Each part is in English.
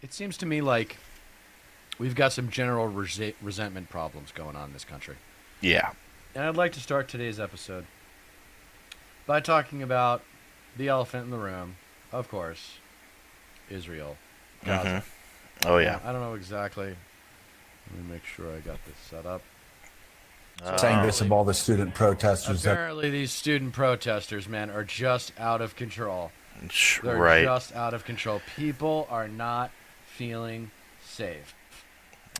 It seems to me like we've got some general resentment problems going on in this country. Yeah. And I'd like to start today's episode by talking about the elephant in the room, of course, Israel, Gaza. Mm-hmm. Oh Now, yeah. I don't know exactly. Let me make sure I got this set up. So Saying this of apparently, all the student protesters that apparently these student protesters, man, are just out of control. They're Right. just out of control. People are not feeling safe.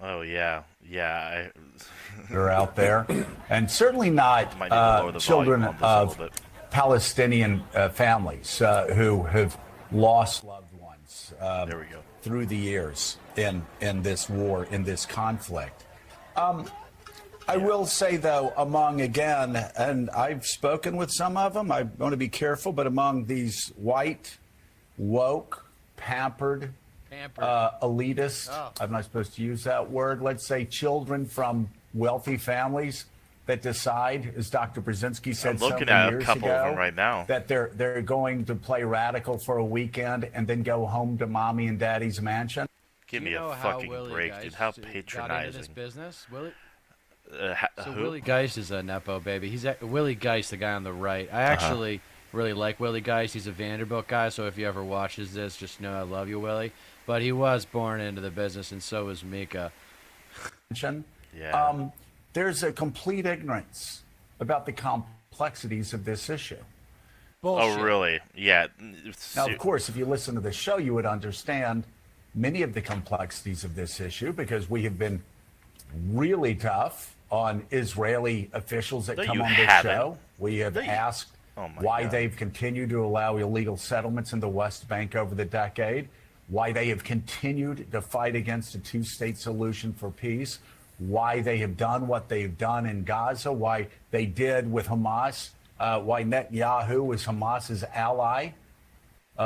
Oh yeah. Yeah. are out there, and certainly not Might need to lower the children volume on this a of little bit. Palestinian families who have lost loved ones There we go. through the years in this war, in this conflict. I will say, though, among, again, and I've spoken with some of them, I want to be careful, but among these white, woke, pampered, elitist, Oh. I'm not supposed to use that word, let's say children from wealthy families that decide, as Dr. Brzezinski said I'm looking several at a years couple ago, of them right now. that they're going to play radical for a weekend and then go home to mommy and daddy's mansion. Give Do me you know a how fucking Willie break, Geist dude. How got into this patronizing. business? Willie, so Who? Willie Geist is a nepo baby. Willie Geist, the guy on the right. I actually really like Willie Geist. He's a Vanderbilt guy, so if he ever watches this, just know I love you, Willie. But he was born into the business, and so was Mika. Yeah. There's a complete ignorance about the complexities of this issue. Bullshit. Oh really? Yeah. Now, of course, if you listen to the show, you would understand many of the complexities of this issue because we have been really tough on Israeli officials that No, come you on this haven't. show. We have No, you- asked Oh, my why God. they've continued to allow illegal settlements in the West Bank over the decade, why they have continued to fight against a two-state solution for peace, why they have done what they've done in Gaza, why they did with Hamas, why Netanyahu was Hamas's ally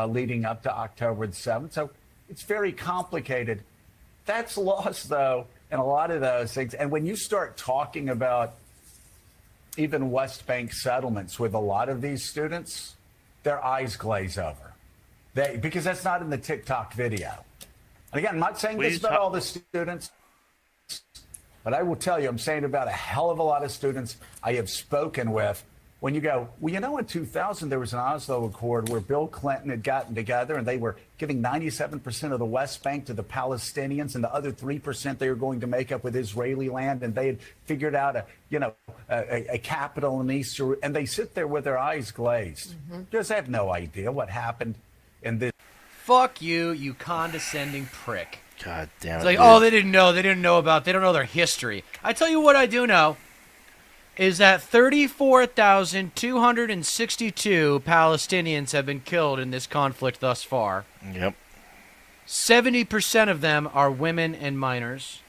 leading up to October the 7th. So it's very complicated. That's lost, though, in a lot of those things. And when you start talking about even West Bank settlements with a lot of these students, their eyes glaze over. Because that's not in the TikTok video. And again, I'm not saying What are this you about ta- all the students, but I will tell you, I'm saying about a hell of a lot of students I have spoken with. When you go, well, in 2000, there was an Oslo Accord where Bill Clinton had gotten together and they were giving 97% of the West Bank to the Palestinians and the other 3% they were going to make up with Israeli land. And they had figured out a capital in East Jerusalem. And they sit there with their eyes glazed. Because they have no idea what happened in this. Fuck you, you condescending prick. God damn it. It's like, dude. oh, they don't know their history. I tell you what I do know is that 34,262 Palestinians have been killed in this conflict thus far. Yep. 70% of them are women and minors.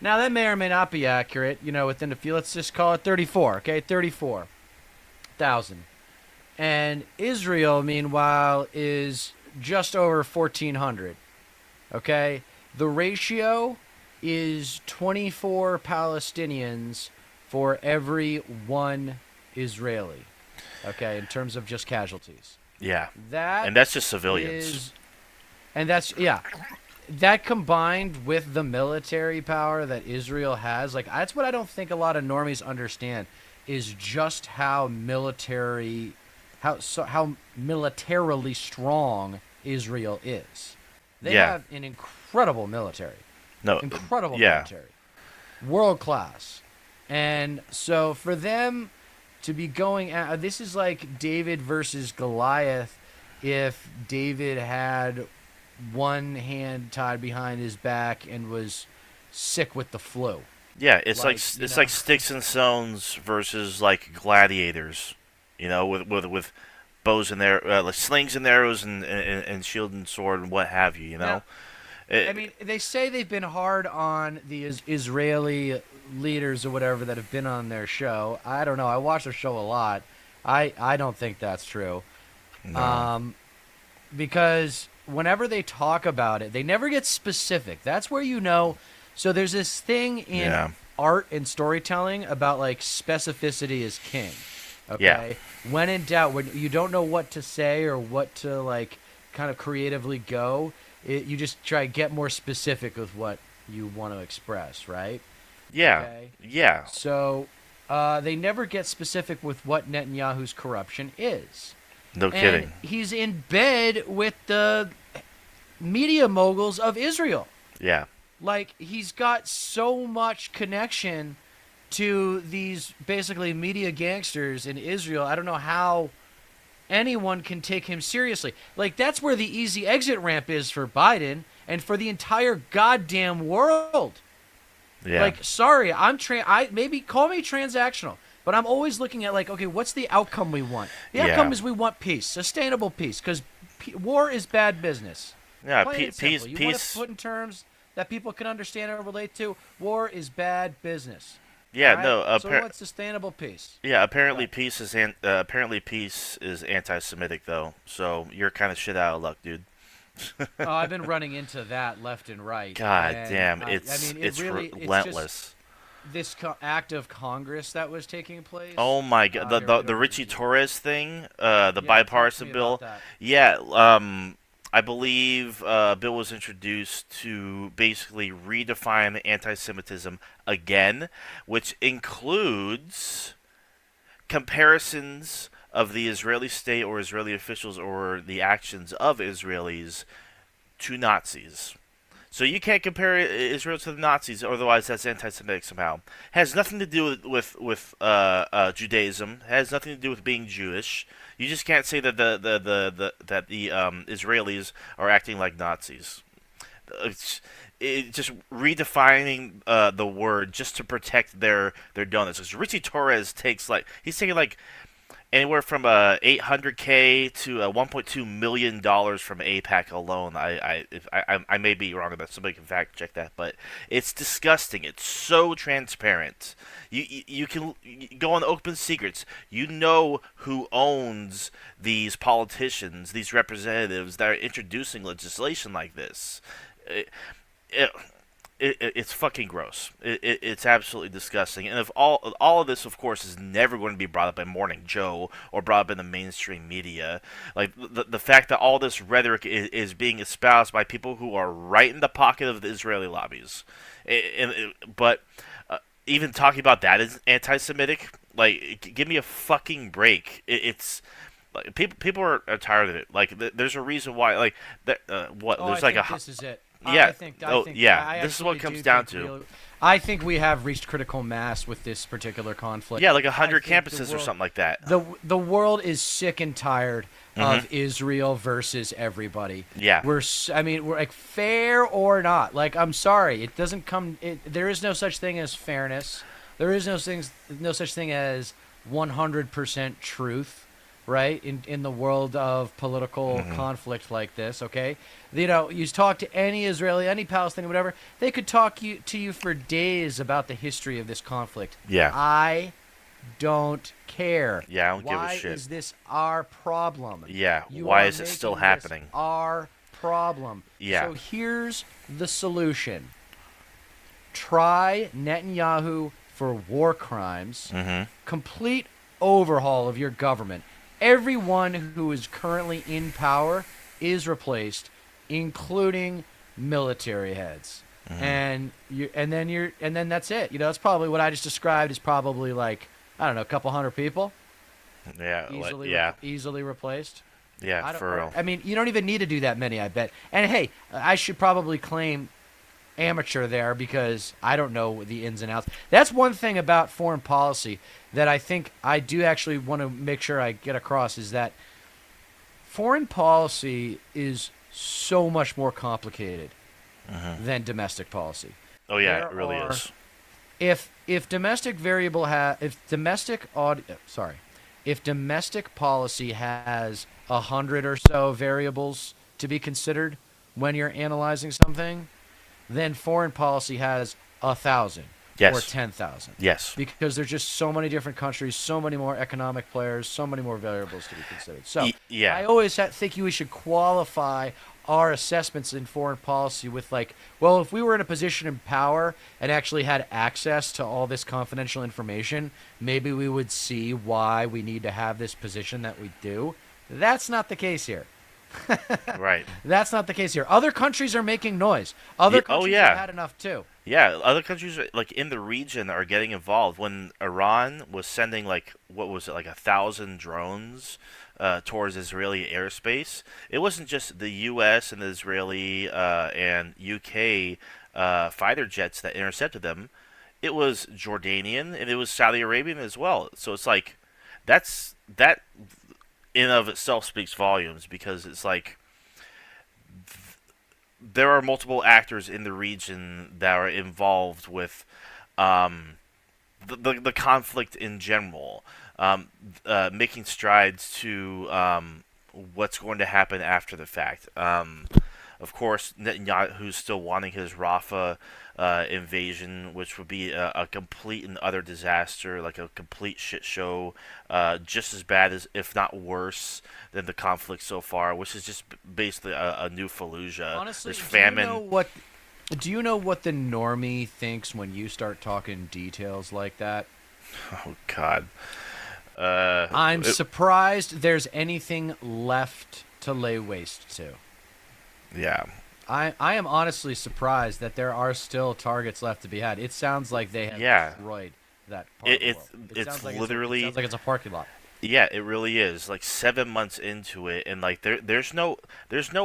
Now, that may or may not be accurate, within a few. Let's just call it 34, okay? 34,000. And Israel, meanwhile, is just over 1,400, okay? The ratio is 24 Palestinians for every one Israeli, okay, in terms of just casualties. Yeah. That And that's just civilians. That combined with the military power that Israel has, like that's what I don't think a lot of normies understand, is just how militarily strong Israel is. They Yeah. have an incredible military. No. Incredible Yeah. military. World class. And so for them to be going at this is like David versus Goliath if David had one hand tied behind his back and was sick with the flu. Yeah, it's Like, like you it's know. like sticks and stones versus like gladiators, with bows and like slings and arrows and shield and sword and what have you, Yeah. I mean, they say they've been hard on the Israeli leaders or whatever that have been on their show. I don't know. I watch their show a lot. I don't think that's true. No. Because whenever they talk about it, they never get specific. That's where So there's this thing in Yeah. art and storytelling about like specificity is king. Okay. Yeah. When in doubt, when you don't know what to say or what to like kind of creatively go, You just try to get more specific with what you want to express, right? Yeah. Okay. Yeah. So they never get specific with what Netanyahu's corruption is. No And kidding. he's in bed with the media moguls of Israel. Yeah. Like, he's got so much connection to these basically media gangsters in Israel. I don't know how anyone can take him seriously. Like, that's where the easy exit ramp is for Biden and for the entire goddamn world. Yeah. Like, sorry, I maybe call me transactional, but I'm always looking at, like, okay, what's the outcome we want? The outcome Yeah. is we want peace, sustainable peace, because war is bad business. Yeah. Plain and simple. You want to Peace. put in terms that people can understand and relate to, war is bad business. Yeah. All right? No. So we want sustainable peace. Yeah. Apparently, Right. peace is anti-Semitic though. So you're kind of shit out of luck, dude. Oh, I've been running into that left and right. God and damn, I mean, it really, relentless. It's just this act of Congress that was taking place. Oh my god, Here, we the don't Richie need to- Torres thing, the Yeah, talk to bipartisan me bill. about that. Yeah, I believe a bill was introduced to basically redefine anti-Semitism again, which includes comparisons of the Israeli state or Israeli officials or the actions of Israelis to Nazis. So you can't compare Israel to the Nazis, otherwise that's anti-Semitic somehow. Has nothing to do with Judaism. Has nothing to do with being Jewish. You just can't say that the Israelis are acting like Nazis. It's just redefining the word just to protect their donuts. Because Richie Torres he's taking like anywhere from 800K to 1.2 million dollars from APAC alone. I may be wrong about that. Somebody can fact check that, but it's disgusting. It's so transparent. You can go on Open Secrets. You know who owns these politicians, these representatives that are introducing legislation like this. It's fucking gross. It's absolutely disgusting. And if all of this, of course, is never going to be brought up by Morning Joe or brought up in the mainstream media, like the fact that all this rhetoric is being espoused by people who are right in the pocket of the Israeli lobbies, but even talking about that is anti-Semitic. Like, give me a fucking break. It's like people are tired of it. Like, there's a reason why. Like, what Oh, there's I like think a this is it. yeah. I think. Yeah. I This is what it actually comes do down think to. I think we have reached critical mass with this particular conflict. Yeah, like I 100 think the campuses or world- something like that. The world is sick and tired of Israel versus everybody. Yeah. We're like, fair or not. Like, I'm sorry, it doesn't come. There is no such thing as fairness. There is no such thing as 100% truth, right? In the world of political conflict like this, okay? You know, you talk to any Israeli, any Palestinian, whatever, they could talk to you for days about the history of this conflict. Yeah. I don't care. Yeah, I don't give a Why shit. is this our problem? Yeah, You why are is it still making this happening? Our problem. Yeah. So here's the solution. Try Netanyahu for war crimes. Mm-hmm. Complete overhaul of your government. Everyone who is currently in power is replaced, including military heads. And then that's it. You know, that's probably what I just described is probably like, I don't know, a couple hundred people Yeah, easily replaced. yeah, I don't- for real. I mean, you don't even need to do that many, I bet. And hey, I should probably claim amateur there because I don't know the ins and outs. That's one thing about foreign policy that I think I do actually want to make sure I get across is that foreign policy is so much more complicated than domestic policy. Oh yeah, there it really are- is. If domestic policy has 100 or so variables to be considered when you're analyzing something, then foreign policy has 1,000 Yes. or 10,000. Yes. Because there's just so many different countries, so many more economic players, so many more variables to be considered. So Yeah. I always think we should qualify our assessments in foreign policy with like, well, if we were in a position of power and actually had access to all this confidential information, maybe we would see why we need to have this position that we do. That's not the case here. Right. That's not the case here. Other countries are making noise. Other Oh countries have yeah. had enough too. Yeah, other countries like in the region are getting involved. When Iran was sending like what was it, like 1,000 drones towards Israeli airspace, it wasn't just the U.S. and the Israeli and U.K. Fighter jets that intercepted them. It was Jordanian and it was Saudi Arabian as well. So it's like that in of itself speaks volumes, because it's like there are multiple actors in the region that are involved with um, the conflict in general, making strides to what's going to happen after the fact. Of course, Netanyahu's still wanting his Rafah invasion, which would be a complete and utter disaster, like a complete shit show, just as bad as, if not worse, than the conflict so far, which is just basically a new Fallujah. Honestly, There's do you know famine. what? Do you know what the normie thinks when you start talking details like that? Oh God. I'm It- surprised there's anything left to lay waste to. yeah. I am honestly surprised that there are still targets left to be had. It sounds like they have Yeah. destroyed that part of the world. It It's sounds like it literally. sounds like it's a parking lot. Yeah, it really is. Like 7 months into it, and like there's no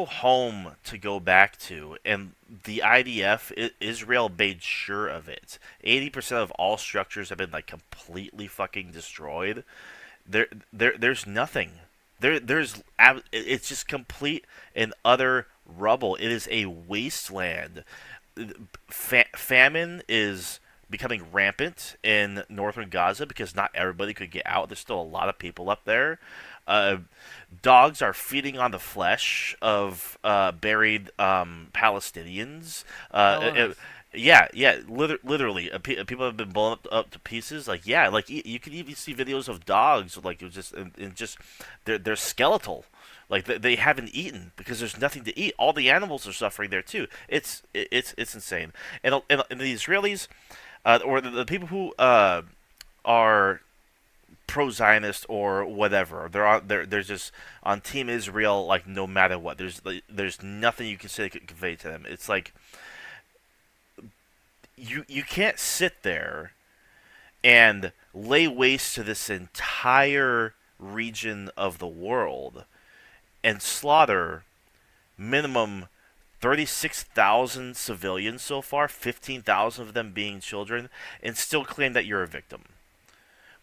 home to go back to, and the IDF, Israel made sure of it. 80% of all structures have been like completely fucking destroyed. There's nothing. It's just complete and utter rubble. It is a wasteland. Famine is becoming rampant in northern Gaza because not everybody could get out. There's still a lot of people up there. Uh, Dogs are feeding on the flesh of buried Palestinians. Hell on earth. Yeah, yeah, literally, people have been blown up to pieces. Like, yeah, like you can even see videos of dogs, like it was just, and just they're skeletal, like they haven't eaten because there's nothing to eat. All the animals are suffering there too. It's insane. And the Israelis, or the people who are pro-Zionist or whatever, they're just on Team Israel, like no matter what. There's nothing you can say that could convey to them. It's like you can't sit there and lay waste to this entire region of the world and slaughter minimum 36,000 civilians so far, 15,000 of them being children, and still claim that you're a victim.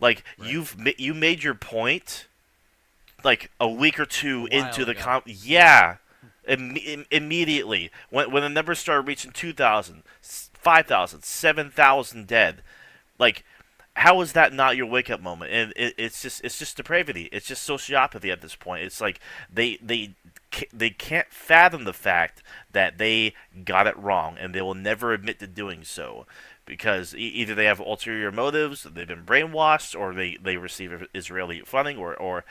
Like, Right. you made your point like a week or two A while into the ago. yeah, immediately when the numbers started reaching 2,000, 5,000, 7,000 dead. Like, how is that not your wake up moment? And it's just depravity. It's just sociopathy at this point. It's like they can't fathom the fact that they got it wrong, and they will never admit to doing so, because either they have ulterior motives, they've been brainwashed, or they receive Israeli funding, or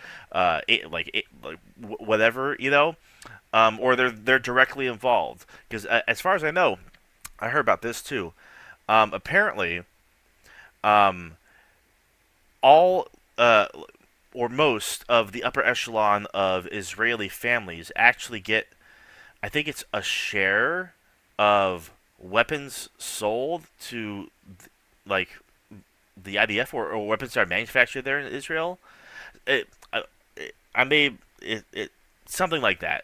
whatever, or they're directly involved. Because as far as I know, I heard about this too. Apparently, um, all or most of the upper echelon of Israeli families actually get, I think it's a share of weapons sold to like the IDF, or weapons that are manufactured there in Israel. It, I, I may it something like that,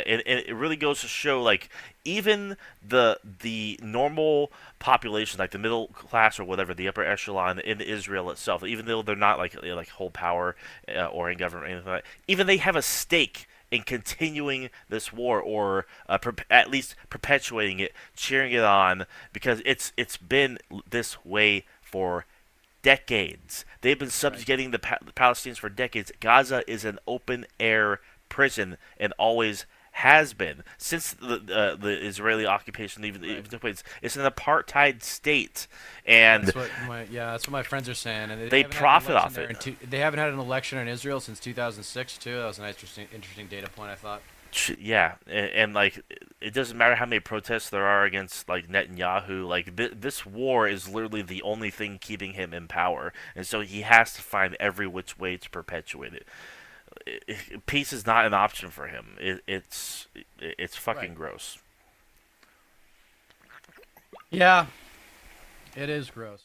and it really goes to show, like, even the normal population, like the middle class or whatever, the upper echelon in Israel itself, even though they're not like whole power or in government or anything like that, even they have a stake in continuing this war, or at least perpetuating it, cheering it on, because it's been this way for decades. They've been Right. subjugating the Palestinians for decades. Gaza is an open air prison and always has been since the Israeli occupation. Even Right. took place. It's an apartheid state, and That's what my friends are saying, and they profit off it. they haven't had an election in Israel since 2006 too. That was an interesting data point, I thought. Yeah, and like it doesn't matter how many protests there are against like Netanyahu. Like this war is literally the only thing keeping him in power, and so he has to find every which way to perpetuate it. Peace is not an option for him. It's fucking Right. gross. Yeah, it is gross.